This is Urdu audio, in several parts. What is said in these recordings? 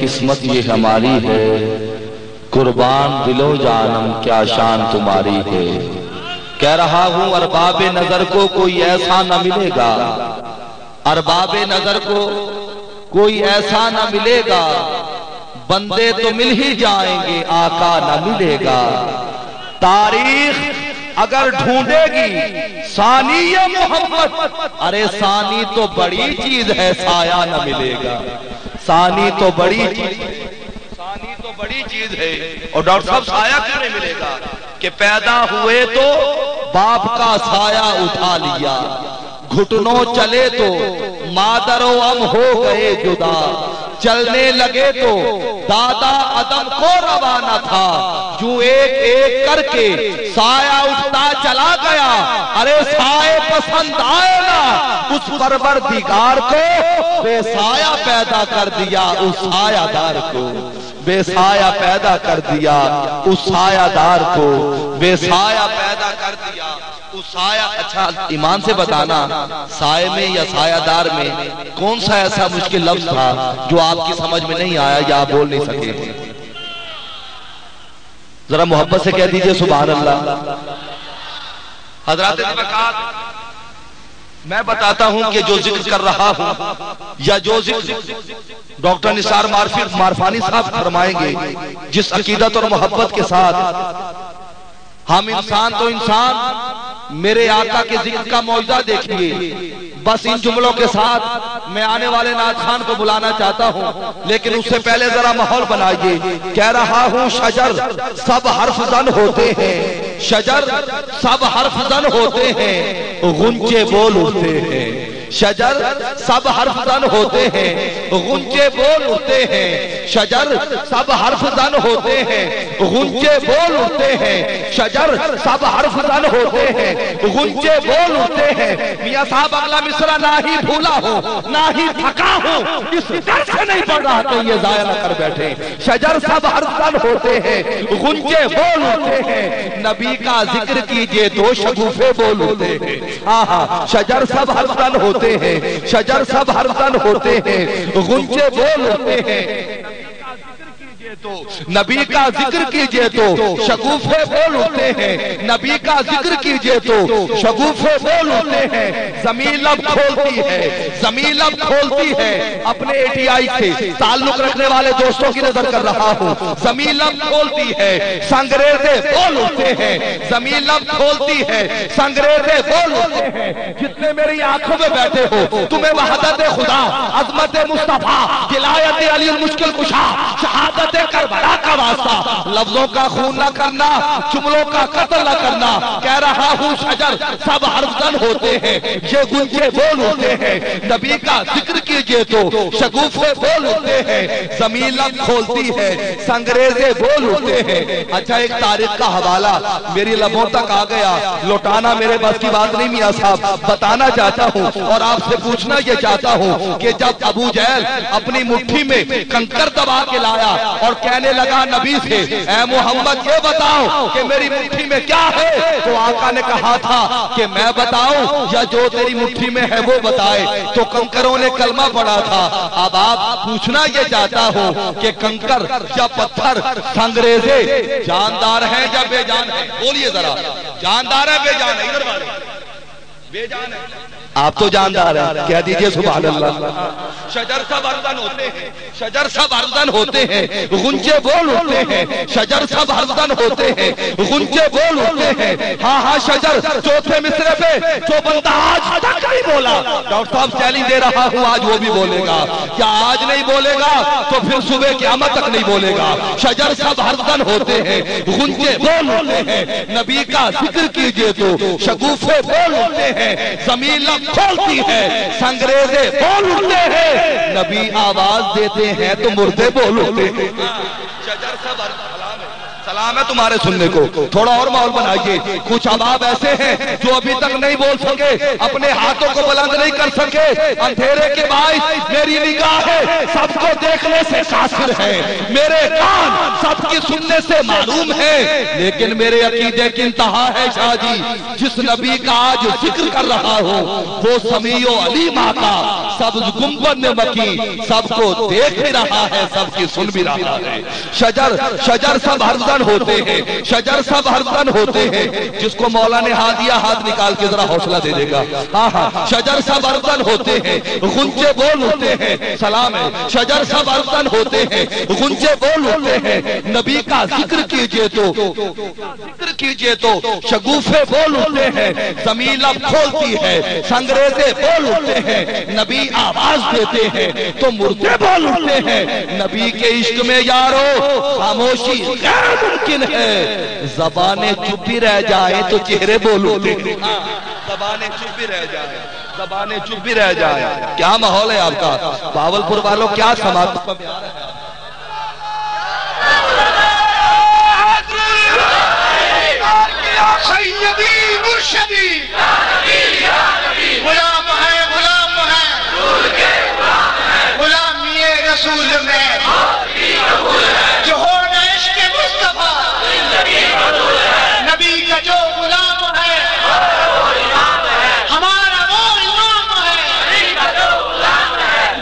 قسمت یہ ہماری ہے، قربان دل و جانم کیا شان تمہاری ہے۔ کہہ رہا ہوں ارباب نظر کو کوئی ایسا نہ ملے گا، ارباب نظر کو کوئی ایسا نہ ملے گا، بندے تو مل ہی جائیں گے آقا نہ ملے گا۔ تاریخ اگر ڈھونڈے گی ثانی محمد، ارے ثانی تو بڑی چیز ہے سایہ نہ ملے گا، ثانی تو بڑی چیز ہے۔ اور ڈاکٹر صاحب سایہ کیوں نہیں ملے گا کہ پیدا ہوئے تو باپ کا سایہ اٹھا لیا، گھٹنوں چلے تو مادر و ام ہو گئے جدا، چلنے لگے تو دادا عدم کو روانہ تھا، جو ایک ایک کر کے سایہ اٹھتا چلا گیا۔ ارے سائے پسند آئے نا اس پروردگار کو، بے سایہ پیدا کر دیا اس سایہ دار کو، بے سایہ پیدا کر دیا اس سایہ دار کو، بے سایہ پیدا کر دیا اس سایہ۔ اچھا ایمان سے بتانا سائے میں یا سایہ دار میں کون سا ایسا مشکل لفظ تھا جو آپ کی سمجھ میں نہیں آیا یا آپ بول نہیں سکے؟ ذرا محبت سے کہہ دیجئے سبحان اللہ۔ حضرات میں بتاتا ہوں کہ جو ذکر کر رہا ہوں یا جو ذکر ڈاکٹر نثار معرفانی صاحب فرمائیں گے، جس عقیدت اور محبت کے ساتھ ہم انسان تو انسان میرے آقا کے ذکر کا معجزہ دیکھیے، بس ان جملوں کے ساتھ میں آنے والے نعت خان کو بلانا چاہتا ہوں، لیکن اس سے پہلے ذرا ماحول بنائیے۔ کہہ رہا ہوں شجر سب حرف زن ہوتے ہیں، شجر سب حرف زن ہوتے ہیں، غنچے بول اٹھتے ہیں، شجر سب حرف زن ہوتے ہیں، غنچے بول اٹھتے ہیں، شجر سب حرف زن ہوتے ہیں، غنچے بول اٹھتے ہیں، شجر سب حرف زن ہوتے ہیں، غنچے بول اٹھتے ہیں۔ میاں صاحب اگلا مصرع نہ ہی بھولا ہو نہ ہی تھکا ہو، اس در سے نہیں پڑھ رہا تو یہ ضائع نہ کر بیٹھے۔ شجر سب حرف زن ہوتے ہیں، غنچے بول اٹھتے ہیں، نبی کا ذکر کیجئے تو شگوفے بول اٹھتے ہیں۔ شجر سب حرف زن ہوتے ہیں، شجر سب حرف زن ہوتے ہیں، غنچے بول اٹھتے ہیں، نبی کا ذکر کیجئے تو شگوفے بول اٹھتے ہیں، نبی کا ذکر کیجئے تو شگوفے بول اٹھتے ہیں۔ زمین لب کھولتی ہے، زمین لب کھولتی ہے، اپنے ATI سے تعلق رکھنے والے دوستوں کی نظر کر رہا ہوں، زمین لب کھولتی ہے، سنگریزے بول اٹھتے ہیں، زمین لب کھولتی ہے، سنگریزے بول اٹھتے ہیں۔ جتنے میری آنکھوں میں بیٹھے ہو تمہیں وحدت خدا، عظمت مصطفیٰ، ولایت علی المشکل کشا، شہادت کربلا کا واسطہ، لفظوں کا خون نہ کرنا، جملوں کا قتل نہ کرنا۔ کہہ رہا ہوں شجر سب حرف زن ہوتے ہیں، یہ گنجے بول اٹھتے ہیں، نبی کا ذکر کیجئے تو شگوفے بول اٹھتے ہیں، زمین لب کھولتی ہے، سنگریزے بول اٹھتے ہیں۔ اچھا ایک تاریخ کا حوالہ میری لبوں تک آ گیا، لوٹانا میرے بس کی بات نہیں میاں صاحب، بتانا چاہتا ہوں اور آپ سے پوچھنا یہ چاہتا ہوں کہ جب ابو جہل اپنی مٹھی میں کنکر دبا کے لایا اور کہنے لگا نبی سے اے محمد یہ بتاؤ کہ میری مٹھی میں کیا ہے، تو آقا نے کہا تھا کہ میں بتاؤں یا جو تیری مٹھی میں ہے وہ بتائے، تو کنکروں نے کلمہ پڑھا تھا۔ اب آپ پوچھنا یہ چاہتا ہوں کہ کنکر یا پتھر سنگریزے جاندار ہیں یا بے جان ہیں؟ بولیے ذرا، جاندار ہے بے جان ہے؟ ادھر والے بے جان ہے، آپ تو جاندار ہیں، کہہ دیجئے سبحان اللہ۔ شجر سب ارزن ہوتے ہیں، شجر سب ارزن ہوتے ہیں، غنچے بول اٹھتے ہیں، شجر سب ارزن ہوتے ہیں، غنچے بول اٹھتے ہیں۔ ہاں شجر چوتھے مصرے پہ جو بندہ آج تک نہیں بولا، ڈاکٹر صاحب چیلنج دے رہا ہوں آج وہ بھی بولے گا، کیا آج نہیں بولے گا تو پھر صبح قیامت تک نہیں بولے گا۔ شجر سب ارزن ہوتے ہیں، غنچے بول اٹھتے ہیں، نبی کا ذکر کیجئے تو شگوفے بول اٹھتے ہیں، زمین لب کھولتی ہے، سنگریزے بول اٹھتے ہیں، نبی آواز دیتے ہیں تو مردے بول اٹھتے ہیں۔ شجر سب سلام ہے تمہارے سننے کو. تھوڑا اور ماحول بنائیے. کچھ احباب ایسے ہیں جو ابھی تک نہیں بول سکے, اپنے ہاتھوں کو بلند نہیں کر سکے. اندھیرے کے باعث میری نگاہیں سب کو دیکھنے سے قاصر ہے, میرے کان سب کی سننے سے معلوم ہے, لیکن میرے عقیدے کی انتہا ہے شاہ جی. جس نبی کا آج ذکر کر رہا ہوں وہ سمیع و علیم آقا سبز گنبد میں مکی سب کو دیکھ بھی رہا ہے, سب کی سن بھی رہا ہے. شجر سب ہرزن ہوتے ہیں, شجر سب ہرزن ہوتے ہیں. جس کو مولا نے ہاتھ دیا ہاتھ نکال کے ذرا حوصلہ دے دے گا. شجر سب ہرزن ہوتے ہیں, غنچے بول اٹھتے ہیں. سلام ہے. شجر سب ہرزن ہوتے ہیں, غنچے بول اٹھتے ہیں. نبی کا ذکر کیجئے تو شگوفے بول اٹھتے ہیں, زمین لب کھولتی ہے, سنگریزے بول اٹھتے ہیں. نبی آواز دیتے ہیں تو مردے بول اٹھتے ہیں. نبی کے عشق میں یارو خاموشی غیر ممکن ہے. زبانیں چپ بھی رہ جائیں تو چہرے بول اٹھتے ہیں. زبانیں چپ بھی رہ جائیں, زبانیں چپ بھی رہ جائیں. کیا ماحول ہے آپ کا بہاولپور والوں, کیا سماعت. سیدی مرشدی غلام ہے, غلامی رسول میں جو ہونا عشق مصطفیٰ, نبی کا جو غلام ہے ہمارا وہ امام ہے.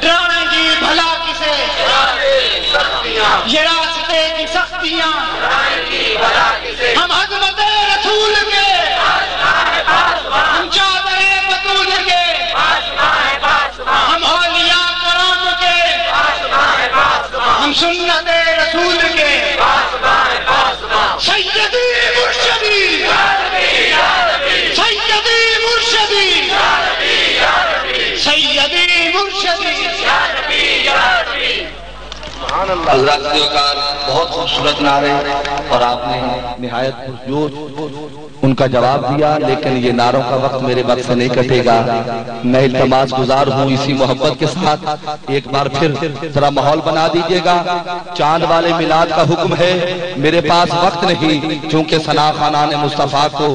ڈرائیں گی بھلا کسے یہ راستے کی سختیاں, ہم عظمت رسول کے, ہم چادر بطول کے, ہم اولیاء کرام کے, ہم سنت رسول کے. سیدی مرشدی, سیدی مرشدی, سیدی مرشدی. حضرات نے بہت خوبصورت نعرے اور آپ نے نہایت پرجوش ان کا جواب دیا, لیکن یہ نعروں کا وقت میرے وقت سے نہیں کٹے گا. میں التماس گزار ہوں اسی محبت کے ساتھ ایک بار پھر ذرا ماحول بنا دیجئے گا. چاند والے میلاد کا حکم ہے, میرے پاس وقت نہیں چونکہ ثنا خانان مصطفیٰ کو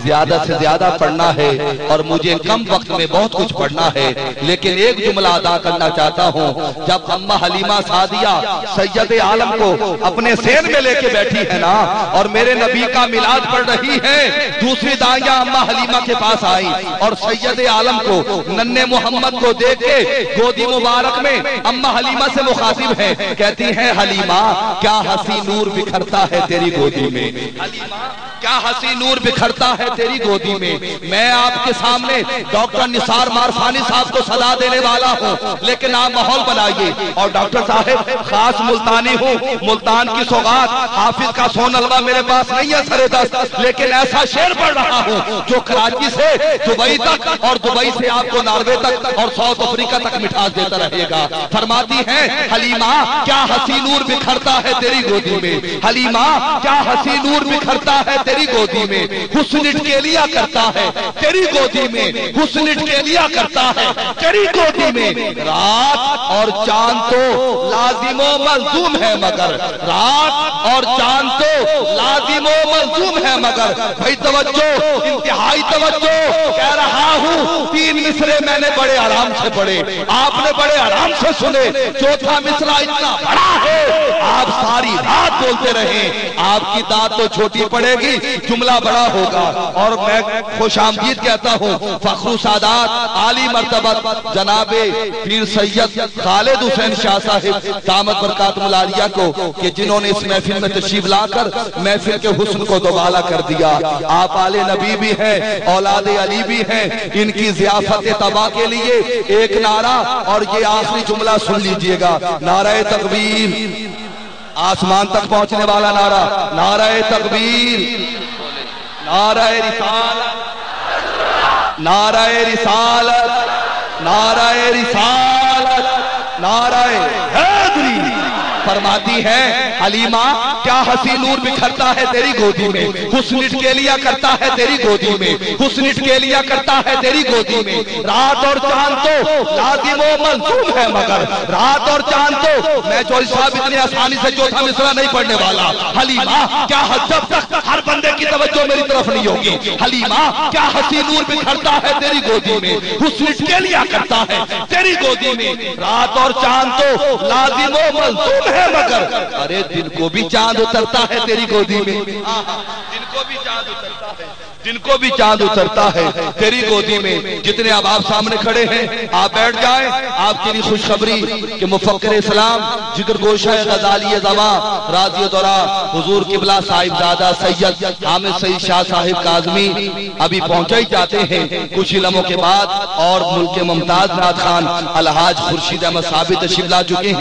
زیادہ سے زیادہ پڑھنا ہے اور مجھے کم وقت میں بہت کچھ پڑھنا ہے. لیکن ایک جملہ ادا کرنا چاہتا ہوں. جب اماں حلیمہ سعدیہ سید عالم کو اپنے سین میں لے کے بیٹھی ہے نا اور میرے نبی کا میلاد پڑھ رہی ہے, دوسری دائیاں اماں حلیمہ کے پاس آئی اور سید عالم کو ننھے محمد کو دیکھ کے گودی مبارک میں اماں حلیمہ سے مخاطب ہے. کہتی ہیں حلیمہ کیا ہنسی نور بکھرتا ہے تیری گودی میں, حلیمہ کیا ہنسی نور بکھرتا ہے تیری گودی میں. میں آپ کے سامنے ڈاکٹر نثار مارفانی صاحب کو صدا دینے والا ہوں, لیکن آپ ماحول بنائیے. اور ڈاکٹر صاحب خاص ملتانی ہوں, ملتان کی سوغات حافظ کا سون الوا میرے پاس نہیں ہے سر دست, لیکن ایسا شعر پڑھ رہا ہوں جو کراچی سے دبئی تک اور دبئی سے آپ کو ناروے تک اور ساؤتھ افریقہ تک مٹھاس دیتا رہے گا. فرماتی ہیں حلیمہ کیا ہنسی نور بکھرتا ہے تیری گودی میں, حلیمہ کیا ہنسی نور بکھرتا ہے تیری گودی میں. حسن اٹکیلیا کرتا ہے تیری گودی میں, حسن اٹکیلیا کرتا ہے تیری گودی میں. رات اور چاند تو لازم و ملزوم ہے مگر, رات اور چاند تو لازم و ملزوم ہے مگر. بھائی توجہ, انتہائی توجہ, کہہ رہا ہوں 3 مصرے میں نے بڑے آرام سے پڑھے, آپ نے بڑے آرام سے سنے. چوتھا مصرع اتنا بڑا ہے آپ ساری رات بولتے رہیں, آپ کی داد تو چھوٹی پڑے گی, جملہ بڑا ہوگا. اور میں خوش آمدید کہتا ہوں فخر سادات عالی مرتبت جناب پیر سید خالد حسین شاہ صاحب دامت برکاتہ العالیہ کو, کہ جنہوں نے اس محفل میں تشریف لا کر محفل کے حسن کو دوبالا کر دیا. آپ آل نبی بھی ہیں, اولاد علی بھی ہیں. ان کی ضیافت تباہ کے لیے ایک نعرہ اور یہ آخری جملہ سن لیجئے گا. نعرہ تکبیر, آسمان تک پہنچنے والا نعرہ, نعرہ تکبیر, نعرہ رسالت, نعرہ رسالت, نعرہ رسالت, نعرہ حیدری. فرماتی ہے حلیمہ کیا ہنسی نور بکھرتا ہے تیری گودی میں، حسن کے لیا کرتا ہے تیری گودی میں، حسن کے لیا کرتا ہے تیری گودی میں، رات اور چاند تو لازم و ملزوم ہے مگر رات اور چاند تو میں جو صاحب اتنی آسانی سے چوتھا مصرع نہیں پڑھنے والا۔ حلیمہ کیا جب تک ہر بندے کی توجہ میری طرف نہیں ہوگی، حلیمہ کیا ہنسی نور بکھرتا ہے تیری گودی میں، حسن کے لیا کرتا ہے تیری گودی میں، رات اور چاند تو لازم و ملزوم ہے مگر ارے دن کو بھی چاند اترتا ہے تیری گودی میں، دن کو بھی چاند اترتا ہے، دن کو بھی چاند اترتا ہے تیری گودی میں۔ جتنے اب آپ سامنے کھڑے ہیں آپ بیٹھ جائیں، آپ کے لیے خوشخبری کہ مفکر اسلام جگر گوشہ غزالی زماں راضی دورہ حضور قبلہ صاحب زادہ سید حامد سعید شاہ صاحب کاظمی ابھی پہنچے ہی جاتے ہیں کچھ ہی لمحوں کے بعد، اور ملک ممتاز نعت خان الحاج خورشید احمد صاحب تشریف لا چکے ہیں۔